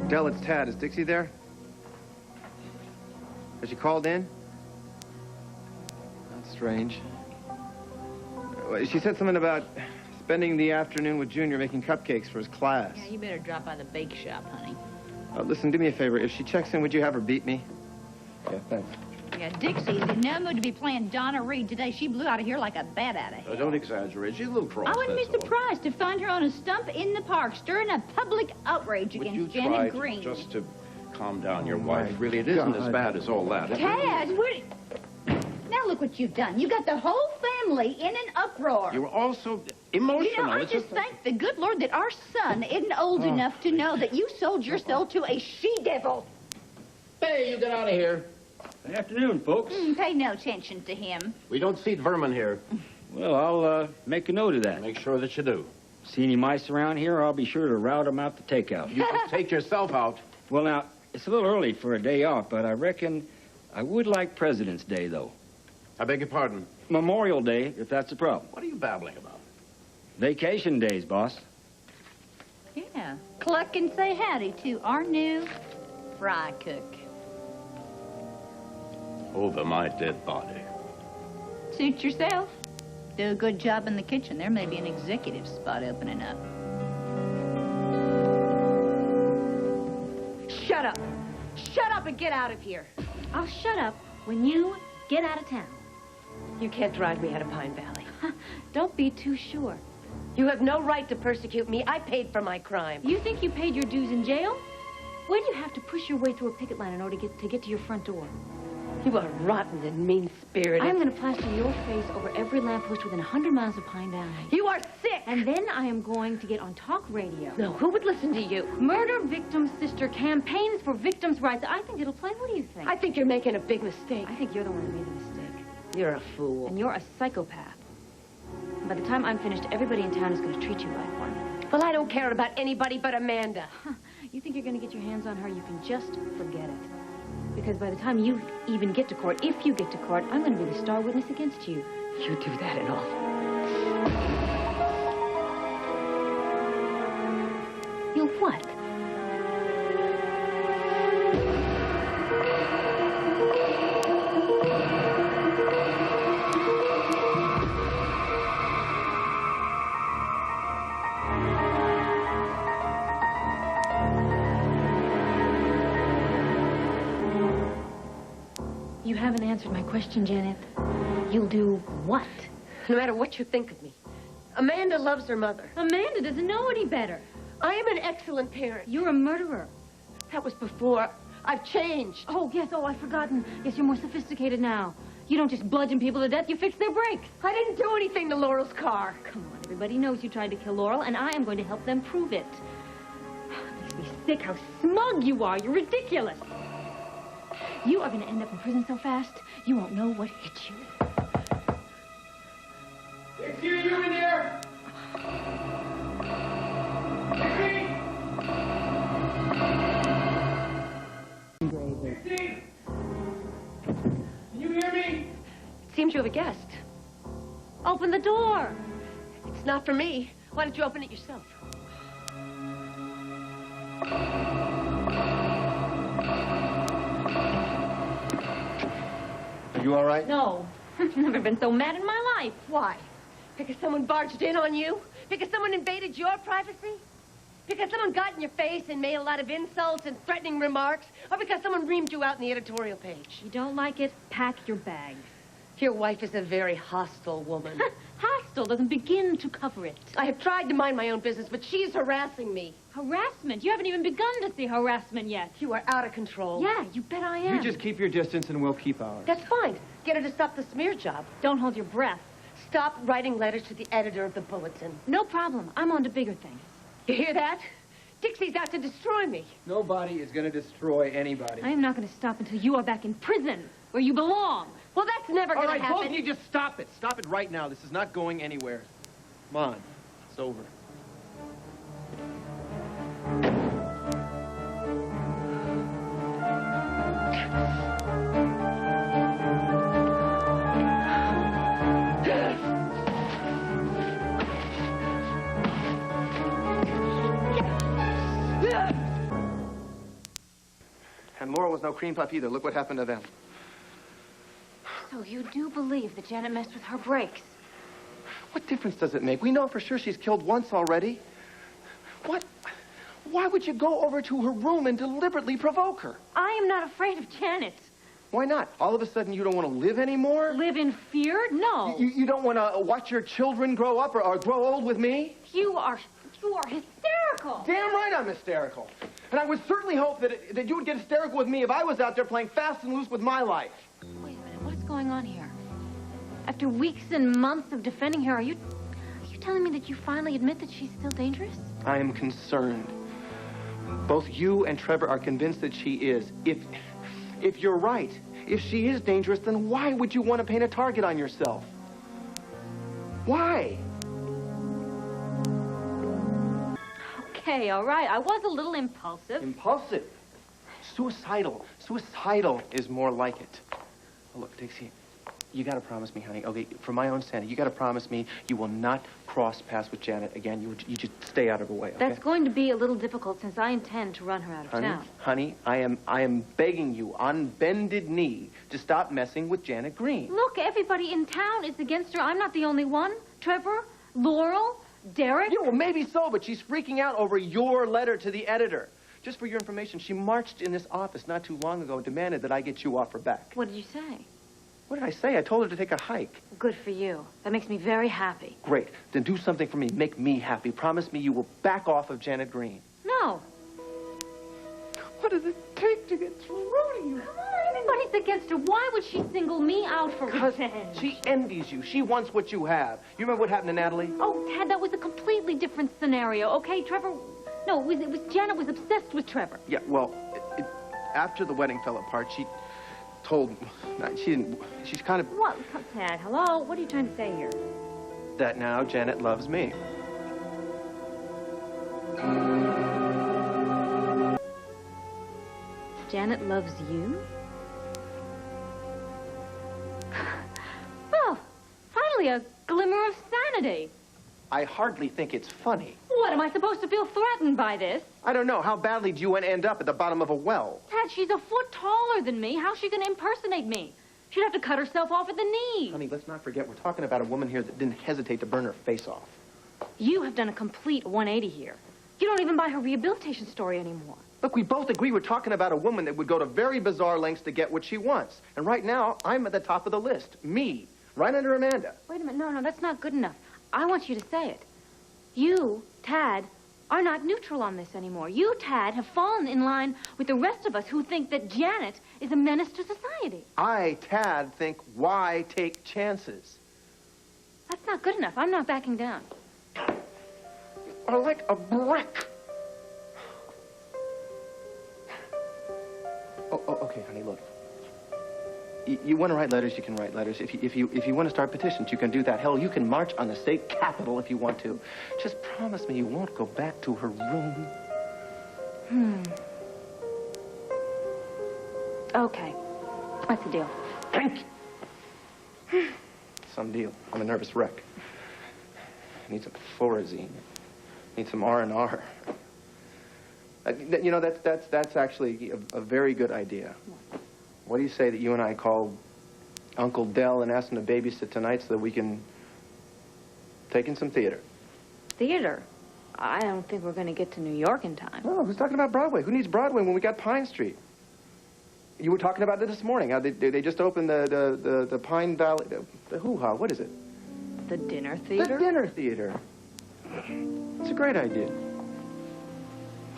Del, it's Tad. Is Dixie there? Has she called in? That's strange. She said something about spending the afternoon with Junior making cupcakes for his class. Yeah, you better drop by the bake shop, honey. Listen, do me a favor. If she checks in, would you have her beat me? Yeah, thanks. Yeah, Dixie's in no mood to be playing Donna Reed today. She blew out of here like a bat out of hell. Don't exaggerate. She's a little cross. I wouldn't be surprised to find her on a stump in the park, stirring up public outrage against Janet Green. Just to calm down your wife? Really, it isn't as bad as all that. Tad, now look what you've done. You got the whole family in an uproar. You were also emotional. You know, I just thank the good Lord that our son isn't old enough to know that you sold your soul to a she-devil. Hey, you get out of here. Good afternoon, folks. Pay no attention to him. We don't feed vermin here. Well, I'll make a note of that. Make sure that you do. See any mice around here, I'll be sure to rout them out to takeout. You can take yourself out. Well, now, it's a little early for a day off, but I reckon I would like President's Day, though. I beg your pardon? Memorial Day, if that's the problem. What are you babbling about? Vacation days, boss. Yeah. Cluck and say howdy to our new fry cook. Over my dead body. Suit yourself. Do a good job in the kitchen. There may be an executive spot opening up. Shut up. Shut up and get out of here. I'll shut up when you get out of town. You can't drive me out of Pine Valley. Don't be too sure. You have no right to persecute me. I paid for my crime. You think you paid your dues in jail? Where do you have to push your way through a picket line in order to get to your front door? You are rotten and mean-spirited. I'm going to plaster your face over every lamppost within 100 miles of Pine Valley. You are sick! And then I am going to get on talk radio. No, who would listen to you? Murder Victim Sister campaigns for victims' rights. I think it'll play. What do you think? I think you're making a big mistake. I think you're the one who made the mistake. You're a fool. And you're a psychopath. And by the time I'm finished, everybody in town is going to treat you like one. Well, I don't care about anybody but Amanda. You think you're going to get your hands on her? You can just forget it. Because by the time you even get to court, if you get to court, I'm going to be the star witness against you. You do that and all. You'll what? You haven't answered my question, Janet. You'll do what? No matter what you think of me. Amanda loves her mother. Amanda doesn't know any better. I am an excellent parent. You're a murderer. That was before. I've changed. Oh, yes. Oh, I've forgotten. Yes, you're more sophisticated now. You don't just bludgeon people to death. You fix their brakes. I didn't do anything to Laurel's car. Come on. Everybody knows you tried to kill Laurel, and I am going to help them prove it. It makes me sick how smug you are. You're ridiculous. You are going to end up in prison so fast, you won't know what hit you. Dixie, are you in there? Dixie? Dixie? Can you hear me? It seems you have a guest. Open the door. It's not for me. Why don't you open it yourself? Are you all right? No. I've never been so mad in my life. Why? Because someone barged in on you? Because someone invaded your privacy? Because someone got in your face and made a lot of insults and threatening remarks? Or because someone reamed you out in the editorial page? You don't like it? Pack your bags. Your wife is a very hostile woman. Hostile doesn't begin to cover it. I have tried to mind my own business, but she's harassing me. Harassment? You haven't even begun to see harassment yet. You are out of control. Yeah, you bet I am. You just keep your distance and we'll keep ours. That's fine. Get her to stop the smear job. Don't hold your breath. Stop writing letters to the editor of the Bulletin. No problem. I'm on to bigger things. You hear that? Dixie's out to destroy me. Nobody is going to destroy anybody. I am not going to stop until you are back in prison, where you belong. Well, that's never going to happen. All right, both of you just stop it. Stop it right now. This is not going anywhere. Come on. It's over. And Laurel was no cream puff either. Look what happened to them. So you do believe that Janet messed with her brakes? What difference does it make? We know for sure she's killed once already. What? Why would you go over to her room and deliberately provoke her? I am not afraid of Janet. Why not? All of a sudden you don't want to live anymore? Live in fear? No. You don't want to watch your children grow up or grow old with me? You are hysterical. Damn right I'm hysterical. And I would certainly hope that you would get hysterical with me if I was out there playing fast and loose with my life. Wait a minute, what's going on here? After weeks and months of defending her, are you telling me that you finally admit that she's still dangerous? I am concerned. Both you and Trevor are convinced that she is. If you're right, if she is dangerous, then why would you want to paint a target on yourself? Why? Okay, all right. I was a little impulsive. Impulsive? Suicidal. Suicidal is more like it. Oh, look, Dixie, you got to promise me, honey, okay, for my own sanity, you got to promise me you will not cross paths with Janet again. You just stay out of her way, okay? That's going to be a little difficult since I intend to run her out of town. Honey, I am begging you on bended knee to stop messing with Janet Green. Look, everybody in town is against her. I'm not the only one. Trevor, Laurel, Derek. Yeah, well, maybe so, but she's freaking out over your letter to the editor. Just for your information, she marched in this office not too long ago and demanded that I get you off her back. What did you say? What did I say? I told her to take a hike. Good for you. That makes me very happy. Great. Then do something for me. Make me happy. Promise me you will back off of Janet Green. No. What does it take to get through to you? Come on, everybody's against her. Why would she single me out for revenge? She envies you. She wants what you have. You remember what happened to Natalie? Oh, Tad, that was a completely different scenario, okay? Trevor... No, it was Janet was obsessed with Trevor. Yeah, well, after the wedding fell apart, she told... She's kind of... What? Tad, hello? What are you trying to say here? That now Janet loves me. Janet loves you? Well, finally a glimmer of sanity. I hardly think it's funny. What, am I supposed to feel threatened by this? I don't know. How badly do you end up at the bottom of a well? Tad, she's a foot taller than me. How's she going to impersonate me? She'd have to cut herself off at the knee. Honey, let's not forget we're talking about a woman here that didn't hesitate to burn her face off. You have done a complete 180 here. You don't even buy her rehabilitation story anymore. Look, we both agree we're talking about a woman that would go to very bizarre lengths to get what she wants. And right now, I'm at the top of the list. Me. Right under Amanda. Wait a minute. No, that's not good enough. I want you to say it. You, Tad, are not neutral on this anymore. You, Tad, have fallen in line with the rest of us who think that Janet is a menace to society. I, Tad, think why take chances? That's not good enough. I'm not backing down. Are like a brick. Oh, okay, honey, look. You want to write letters, you can write letters. If you want to start petitions, you can do that. Hell, you can march on the state capitol if you want to. Just promise me you won't go back to her room. Okay. What's the deal? Thank you. Some deal. I'm a nervous wreck. I need some Thorazine. I need some R&R. You know, that's actually a very good idea. What do you say that you and I call Uncle Dell and ask him to babysit tonight so that we can take in some theater? Theater? I don't think we're going to get to New York in time. No, who's talking about Broadway? Who needs Broadway when we got Pine Street? You were talking about it this morning. How they just opened the Pine Valley, the hoo-ha, what is it? The dinner theater? The dinner theater. It's a great idea.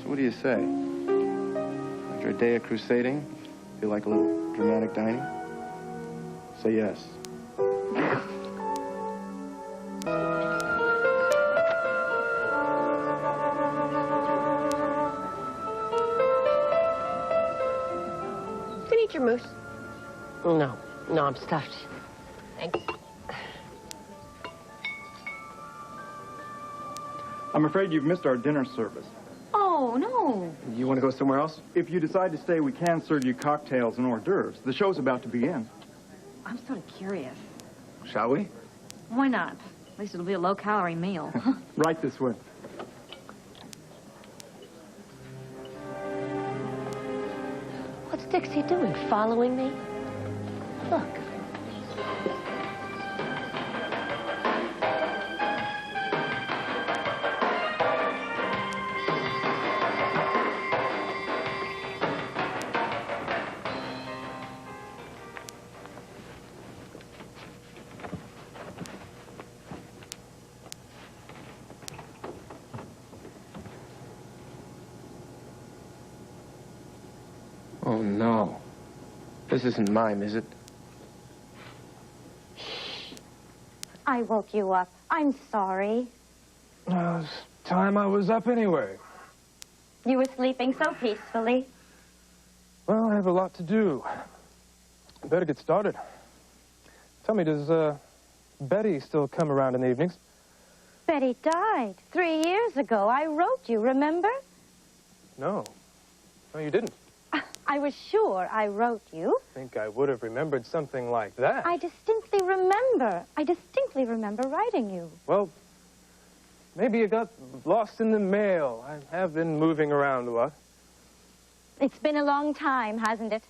So what do you say? After a day of crusading, feel like a little dramatic dining? Say yes. Can I eat your moose? No, I'm stuffed. Thanks. I'm afraid you've missed our dinner service. Oh, no. You want to go somewhere else? If you decide to stay, we can serve you cocktails and hors d'oeuvres. The show's about to begin. I'm sort of curious. Shall we? Why not? At least it'll be a low-calorie meal. Right this way. What's Dixie doing, following me? Look. Oh, no. This isn't mime, is it? I woke you up. I'm sorry. It's time I was up anyway. You were sleeping so peacefully. Well, I have a lot to do. I better get started. Tell me, does Betty still come around in the evenings? Betty died 3 years ago. I wrote you, remember? No. No, you didn't. I was sure I wrote you. I think I would have remembered something like that. I distinctly remember writing you. Well, maybe it got lost in the mail. I have been moving around a lot. It's been a long time, hasn't it?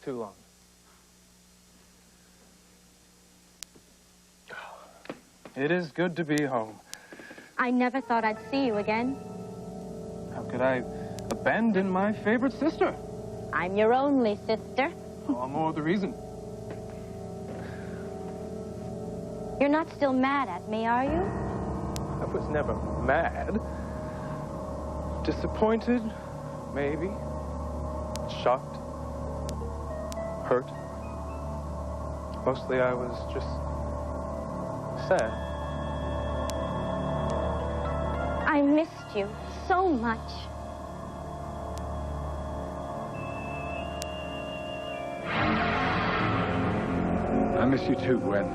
Too long. It is good to be home. I never thought I'd see you again. How could I abandon my favorite sister? I'm your only sister. All more the reason. You're not still mad at me, are you? I was never mad. Disappointed, maybe. Shocked. Hurt. Mostly I was just sad. I missed you so much. I miss you too, Gwen.